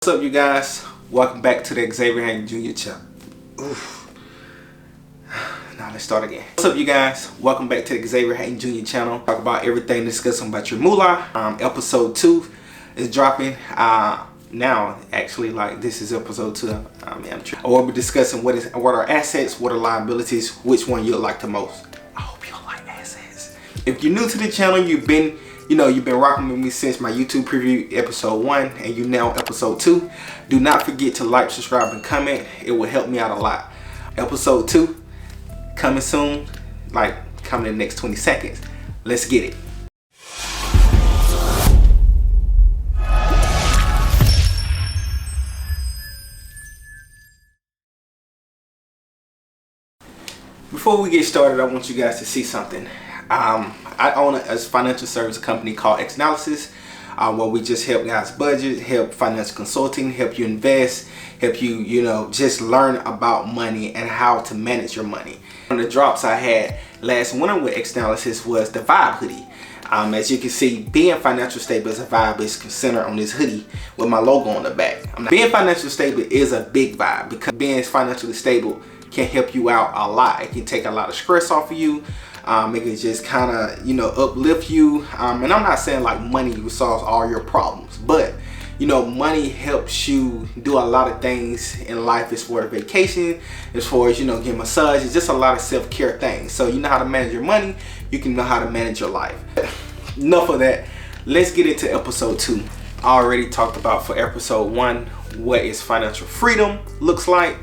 What's up, you guys? Welcome back to the Xavier Hatten Jr. channel. Now let's start again. What's up, you guys? Welcome back to the Xavier Hatten Jr. channel. Talk about everything, discussing about your moolah. Episode 2 is dropping now. Actually, like, this is episode 2. We'll be discussing what are assets, what are liabilities, which one you like the most. I hope you like assets. If you're new to the channel, you've been rocking with me since my YouTube preview episode 1 and you now episode 2. Do not forget to like, subscribe, and comment. It will help me out a lot. Episode 2 coming soon, like coming in the next 20 seconds. Let's get it. Before we get started, I want you guys to see something. I own a financial service company called Xanalysis, where we just help guys budget, help financial consulting, help you invest, help you, just learn about money and how to manage your money. One of the drops I had last winter with Xanalysis was the Vibe hoodie. As you can see, being financial stable as a vibe is centered on this hoodie with my logo on the back. Being financially stable is a big vibe because being financially stable can help you out a lot. It can take a lot of stress off of you. It can just kind of, uplift you. And I'm not saying like money solves all your problems, but money helps you do a lot of things in life. As for vacation, as far as get massage, it's just a lot of self-care things. So you know how to manage your money, you can know how to manage your life. Enough of that. Let's get into episode 2. I already talked about for episode 1 what is financial freedom looks like.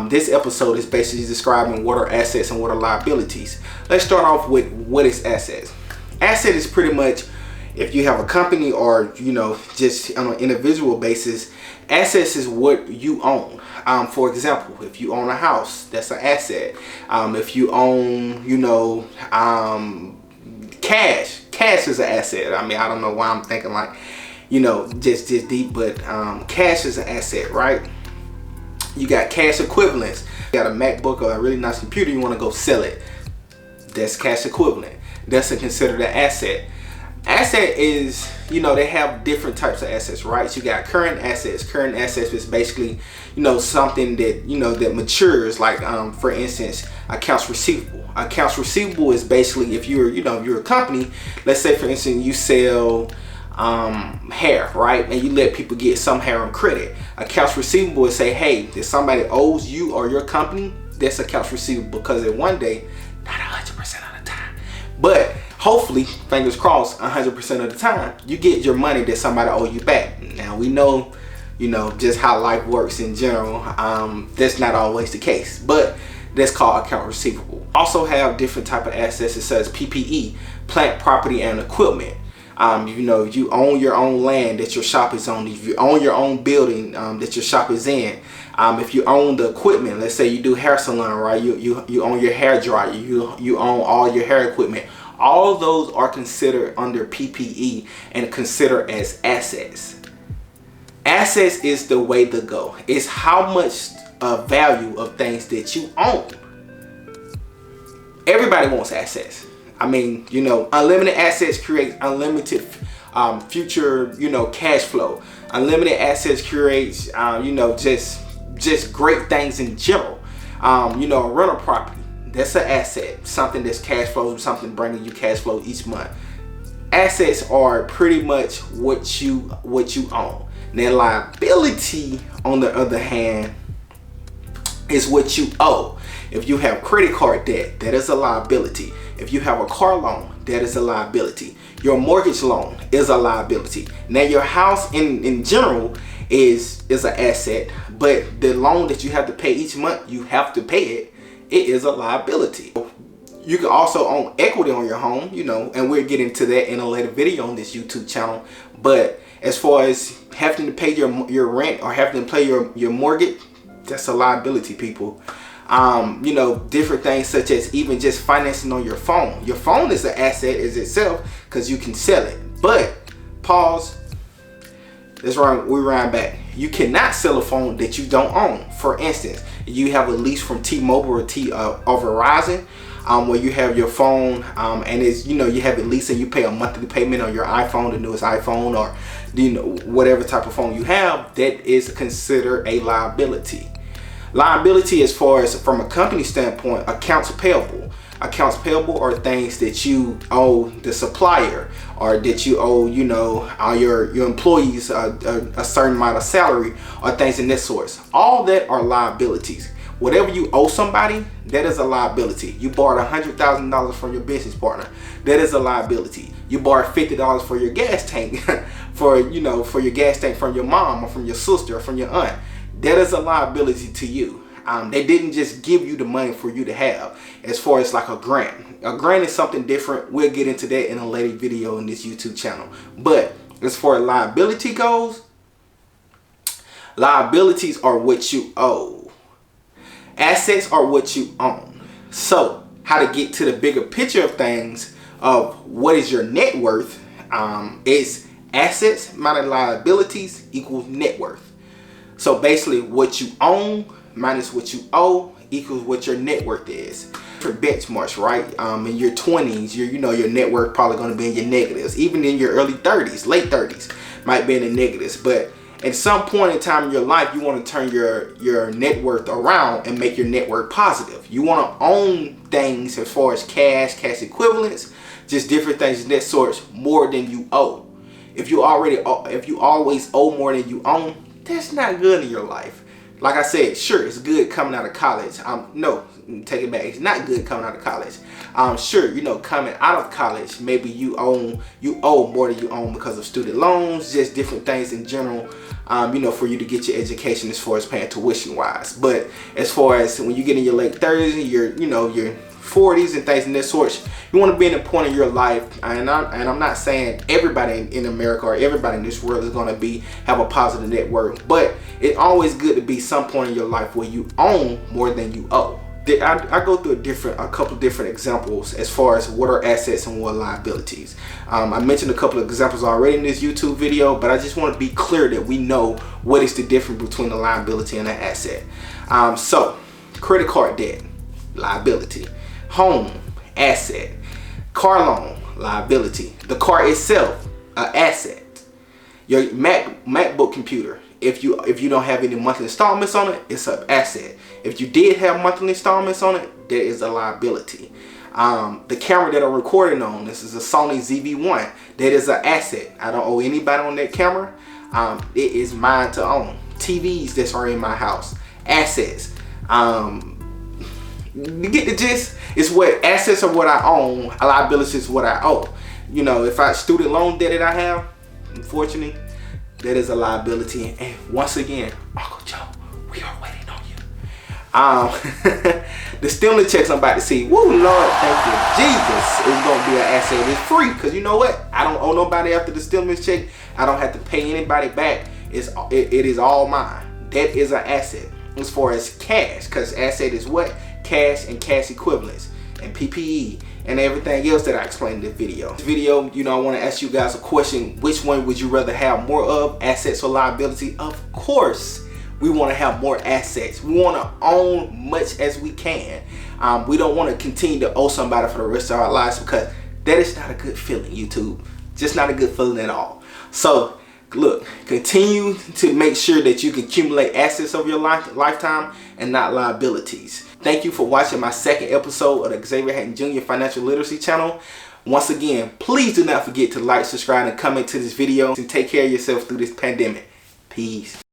This episode is basically describing what are assets and what are liabilities. Let's start off with what is assets. Asset is pretty much, if you have a company or just on an individual basis, assets is what you own. For example, if you own a house, that's an asset. If you own cash is an asset. I don't know why I'm thinking like just deep, but cash is an asset, right? You got cash equivalents. You got a MacBook or a really nice computer, you want to go sell it. That's cash equivalent. That's considered an asset. Asset is, they have different types of assets, right? So you got current assets. Current assets is basically, something that, that matures, like, for instance, accounts receivable. Accounts receivable is basically if you're a company, let's say, for instance, you sell hair, right? And you let people get some hair on credit. Accounts receivable is say, hey, if somebody owes you or your company, that's accounts receivable, because at one day, not 100% of the time, but hopefully, fingers crossed, 100% of the time, you get your money that somebody owe you back. Now we know, just how life works in general. That's not always the case, but that's called account receivable. Also have different type of assets. It says PPE, plant, property, and equipment. If you own your own land that your shop is on, if you own your own building that your shop is in, if you own the equipment, let's say you do hair salon, right? You own your hair dryer, you own all your hair equipment. All of those are considered under PPE and considered as assets. Assets is the way to go. It's how much value of things that you own. Everybody wants assets. Unlimited assets create unlimited future, cash flow. Unlimited assets creates, just great things in general. A rental property, that's an asset. Something that's cash flow, something bringing you cash flow each month. Assets are pretty much what you own. Now, liability, on the other hand, is what you owe. If you have credit card debt, that is a liability. If you have a car loan, that is a liability. Your mortgage loan is a liability. Now, your house in general is an asset, but the loan that you have to pay each month, you have to pay it. It is a liability. You can also own equity on your home, and we'll get into that in a later video on this YouTube channel. But as far as having to pay your rent or having to pay your mortgage, that's a liability, people. Different things such as even just financing on your phone. Your phone is an asset as itself because you can sell it. But pause. We round back. You cannot sell a phone that you don't own. For instance, you have a lease from T-Mobile or Verizon, where you have your phone and it's you have it leased and you pay a monthly payment on your iPhone, the newest iPhone, or whatever type of phone you have, that is considered a liability. Liability, as far as from a company standpoint, accounts payable. Accounts payable are things that you owe the supplier, or that you owe, all your employees a certain amount of salary, or things in that sort. All that are liabilities. Whatever you owe somebody, that is a liability. You borrowed $100,000 from your business partner, that is a liability. You borrowed $50 for your gas tank, for your gas tank from your mom or from your sister or from your aunt, that is a liability to you. They didn't just give you the money for you to have. As far as like a grant is something different. We'll get into that in a later video in this YouTube channel. But as far as liability goes, liabilities are what you owe. Assets are what you own. So how to get to the bigger picture of things, of what is your net worth, is assets minus liabilities equals net worth. So basically, what you own minus what you owe equals what your net worth is. For benchmarks, right? In your 20s, your net worth probably going to be in your negatives. Even in your early 30s, late 30s, might be in the negatives. But at some point in time in your life, you want to turn your net worth around and make your net worth positive. You want to own things as far as cash equivalents, just different things of that sort, more than you owe. If you always owe more than you own, that's not good in your life. Like I said, sure, it's good coming out of college. No, take it back. It's not good coming out of college. Sure, coming out of college, maybe you owe more than you own because of student loans, just different things in general. For you to get your education as far as paying tuition wise. But as far as when you get in your late 30s, your 40s and things in this sort, you want to be in a point in your life, and I'm not saying everybody in America or everybody in this world is going to have a positive net worth, but it's always good to be some point in your life where you own more than you owe. I go through a couple different examples as far as what are assets and what are liabilities. I mentioned a couple of examples already in this YouTube video, but I just want to be clear that we know what is the difference between a liability and an asset. So credit card debt, liability. Home, asset. Car loan, liability. The car itself, an asset. Your MacBook computer, if you don't have any monthly installments on it, it's an asset. If you did have monthly installments on it, that is a liability. The camera that I'm recording on, this is a Sony ZV-1, that is an asset. I don't owe anybody on that camera. It is mine to own. TVs that's are in my house, assets. You get the gist? It's what assets are what I own, liabilities is what I owe. If student loan debt that I have, unfortunately, that is a liability. And once again, Uncle Joe, we are waiting on you. The stimulus checks I'm about to see, woo, Lord, thank you, Jesus, is going to be an asset. It's free, because you know what? I don't owe nobody after the stimulus check. I don't have to pay anybody back. It is all mine. That is an asset. As far as cash, because asset is what? Cash and cash equivalents and PPE and everything else that I explained in this video. I want to ask you guys a question. Which one would you rather have more of, assets or liability? Of course, we want to have more assets. We want to own much as we can. We don't want to continue to owe somebody for the rest of our lives, because that is not a good feeling, YouTube. Just not a good feeling at all. So look, continue to make sure that you can accumulate assets over your lifetime and not liabilities. Thank you for watching my second episode of the Xavier Hatten Jr. Financial Literacy channel. Once again, please do not forget to like, subscribe, and comment to this video. And take care of yourself through this pandemic. Peace.